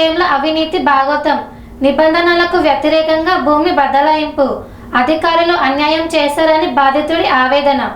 విషయంలో అవినీతి భాగోతం, నిబంధనలకు వ్యతిరేకంగా భూమి బదలాయింపు, అధికారులు అన్యాయం చేశారని బాధితుడి ఆవేదన.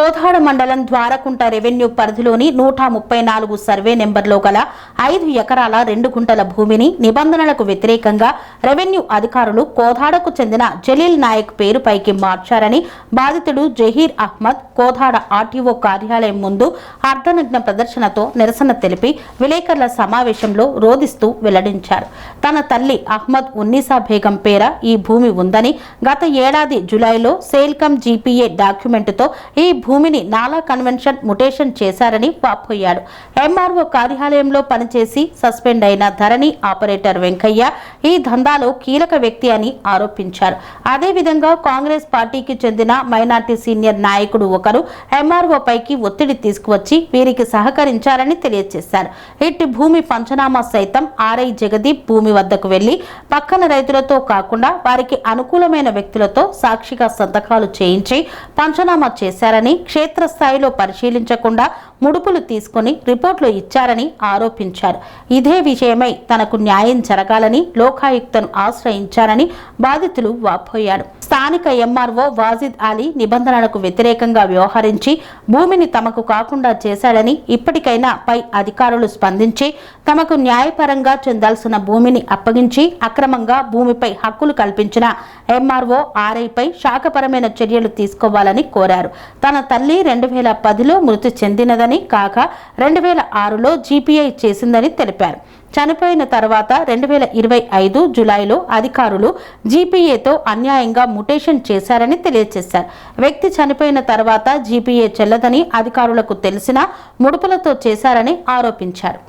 కోదాడ మండలం ద్వారకుంట రెవెన్యూ పరిధిలోని 134 సర్వే నెంబర్లో గల 5 ఎకరాల 2 గుంటల భూమిని నిబంధనలకు వ్యతిరేకంగా రెవెన్యూ అధికారులు కోదాడకు చెందిన జలీల్ నాయక్ పేరుపైకి మార్చారని బాధితుడు జహీర్ అహ్మద్ కోదాడ ఆర్టీఓ కార్యాలయం ముందు అర్ధనగ్న ప్రదర్శనతో నిరసన తెలిపి విలేకరుల సమావేశంలో రోదిస్తూ వెల్లడించారు. తన తల్లి అహ్మద్ ఉన్నీసా బేగం పేర ఈ భూమి ఉందని గత ఏడాది జులైలో సేల్కమ్ జీపీఏ డాక్యుమెంటుతో ఈ భూమిని నాలా కన్వెన్షన్ ముటేషన్ చేశారని వాపోయాడు. ఎంఆర్ఓ కార్యాలయంలో పనిచేసి సస్పెండ్ అయిన ధరణి ఆపరేటర్ వెంకయ్య ఈ దందాలో కీలక వ్యక్తి అని ఆరోపించారు. అదేవిధంగా కాంగ్రెస్ పార్టీకి చెందిన మైనార్టీ సీనియర్ నాయకుడు ఒకరు ఎంఆర్ఓ పైకి ఒత్తిడి తీసుకువచ్చి వీరికి సహకరించారని తెలియజేశారు. ఇట్టి భూమి పంచనామా సైతం ఆర్ఐ జగదీప్ భూమి వద్దకు వెళ్లి పక్కన రైతులతో కాకుండా వారికి అనుకూలమైన వ్యక్తులతో సాక్షిగా సంతకాలు చేయించి పంచనామా చేశారని, క్షేత్రస్థాయిలో పరిశీలించకుండా ముడుపులు తీసుకుని రిపోర్టులు ఇచ్చారని ఆరోపించారు. ఇదే విషయమై తనకు న్యాయం జరగాలని లోకాయుక్తను ఆశ్రయించారని బాధితులు వాపోయారు. స్థానిక ఎంఆర్ఓ వాజిద్ అలీ నిబంధనలకు వ్యతిరేకంగా వ్యవహరించి భూమిని తమకు కాకుండా చేశాడని, ఇప్పటికైనా పై అధికారులు స్పందించి తమకు న్యాయపరంగా చెందాల్సిన భూమిని అప్పగించి అక్రమంగా భూమిపై హక్కులు కల్పించిన ఎంఆర్ఓ ఆర్ఐపై శాఖపరమైన చర్యలు తీసుకోవాలని కోరారు. తన తల్లి 2010లో మృతి చెందినదని కాగా 2006లో జీపీఐ చేసిందని తెలిపారు. చనిపోయిన తర్వాత 2025 జులైలో అధికారులు జీపీఏతో అన్యాయంగా ముటేషన్ చేశారని తెలియజేశారు. వ్యక్తి చనిపోయిన తర్వాత జీపీఏ చెల్లదని అధికారులకు తెలిసినా ముడుపులతో చేశారని ఆరోపించారు.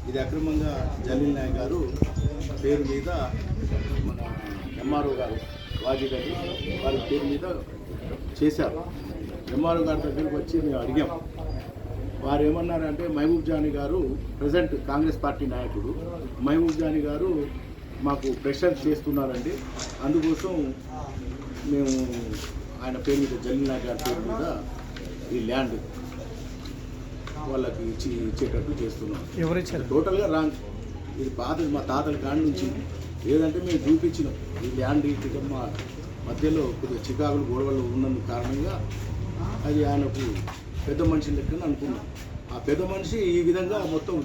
ఇది అక్రమంగా జలీల్ నాయక్ గారు పేరు మీద మన ఎంఆర్ఓ గారు వాజిద్ అలీ వారి పేరు మీద చేశారు. ఎంఆర్ఓ గారి దగ్గరికి వచ్చి మేము అడిగాం. వారు ఏమన్నారంటే మహబూబ్ జానీ గారు ప్రజెంట్ కాంగ్రెస్ పార్టీ నాయకుడు, మహబూబ్ జానీ గారు మాకు ప్రెషర్ చేస్తున్నారండి, అందుకోసం మేము ఆయన పేరు మీద జలీల్ నాయక్ గారి పేరు మీద ఈ ల్యాండ్ వాళ్ళకి ఇచ్చేటట్టు చేస్తున్నాం. ఎవరిచ్చారు? టోటల్గా రాంగ్. ఇది పాత మా తాతల కాడి నుంచి ఏదంటే మేము చూపించినాం. ఈ ల్యాండ్ ఇటు మా మధ్యలో కొద్దిగా చికాకులు గొడవలు ఉన్నందు కారణంగా అది ఆయనకు పెద్ద మనిషి లెక్కన అనుకున్నాం. ఆ పెద్ద మనిషి ఈ విధంగా మొత్తం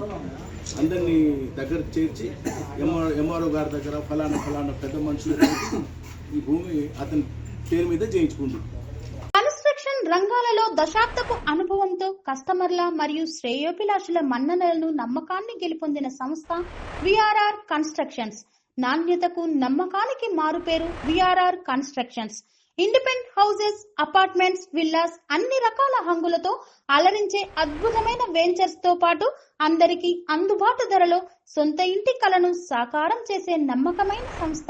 అందరినీ దగ్గర చేర్చి ఎంఆర్ఓ గారి దగ్గర ఫలానా పెద్ద మనుషులు ఈ భూమి అతని పేరు మీద చేయించుకుంది. రంగాలలో దశాబ్దపు అనుభవంతో కస్టమర్ల మరియు శ్రేయోభిలాషుల మన్ననలను నమ్మకాన్ని గెలుపొందిన సంస్థ విఆర్ఆర్ కన్స్ట్రక్షన్స్. నాణ్యతకు నమ్మకానికి మారుపేరు VRR constructions. Independent houses, apartments, villas అన్ని రకాల హంగులతో అలరించే అద్భుతమైన వెంచర్స్ తో పాటు అందరికీ అందుబాటు ధరలో సొంత ఇంటి కలను సాకారం చేసే నమ్మకమైన సంస్థ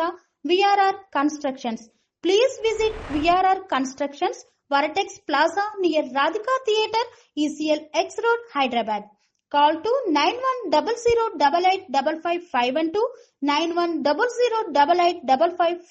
VRR constructions. Please visit VRR constructions, Varatex Plaza near Radhika Theatre, ECL X Road, Hyderabad. Call to 9100885551 9100885559.